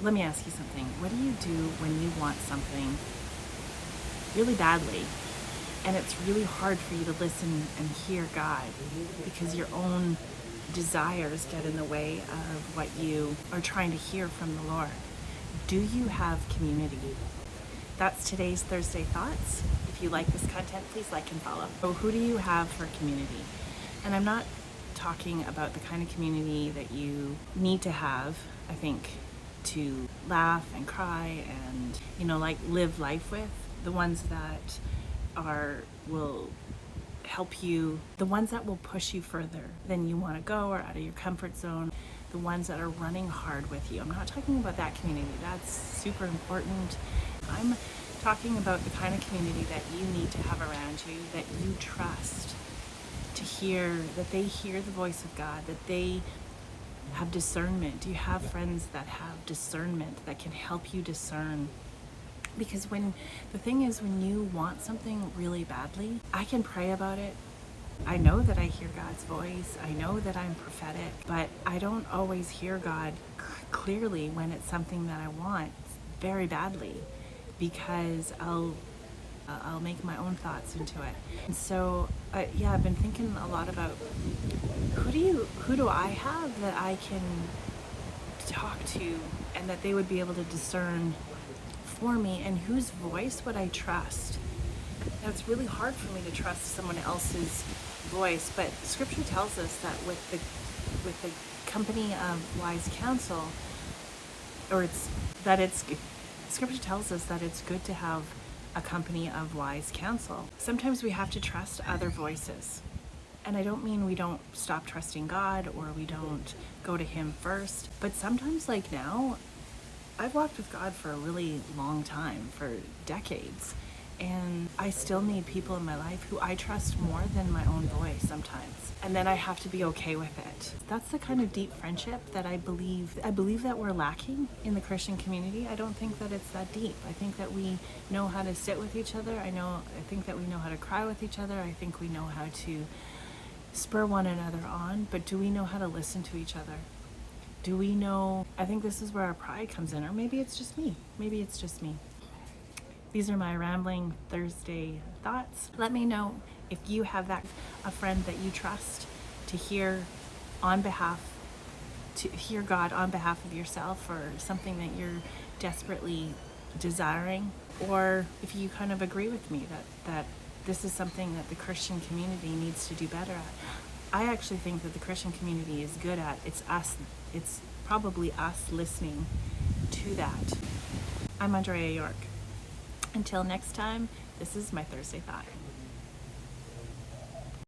Let me ask you something. What do you do when you want something really badly and it's really hard for you to listen and hear God because your own desires get in the way of what you are trying to hear from the Lord? Do you have community? That's today's Thursday Thoughts. If you like this content, please like and follow. So who do you have for community? And I'm not talking about the kind of community that you need to have, I think, to laugh and cry and, like live life with. The ones that will help you, the ones that will push you further than you want to go or out of your comfort zone, the ones that are running hard with you. I'm not talking about that community. That's super important. I'm talking about the kind of community that you need to have around you, that you trust, to hear, that they hear the voice of God, that they have discernment. Do you have friends that have discernment, that can help you discern? Because the thing is, when you want something really badly, I can pray about it. I know that I hear God's voice. I know that I'm prophetic, but I don't always hear God clearly when it's something that I want very badly, because I'll make my own thoughts into it. And so, I've been thinking a lot about who do I have that I can talk to and that they would be able to discern for me, and whose voice would I trust? Now, it's really hard for me to trust someone else's voice, but Scripture tells us that with the company of wise counsel, Scripture tells us that it's good to have a company of wise counsel. Sometimes we have to trust other voices. And I don't mean we don't stop trusting God or we don't go to Him first, but sometimes, like now, I've walked with God for a really long time, for decades, and I still need people in my life who I trust more than my own voice sometimes. And then I have to be okay with it. That's the kind of deep friendship that I believe that we're lacking in the Christian community. I don't think that it's that deep. I think that we know how to sit with each other. I think that we know how to cry with each other. I think we know how to spur one another on, but do we know how to listen to each other? Do we know? I think this is where our pride comes in, or maybe it's just me. These are my rambling Thursday thoughts. Let me know if you have a friend that you trust to hear God on behalf of yourself, or something that you're desperately desiring, or if you kind of agree with me that this is something that the Christian community needs to do better at. I actually think that the Christian community is good at. It's probably us listening to that. I'm Andrea York. Until next time, this is my Thursday Thought.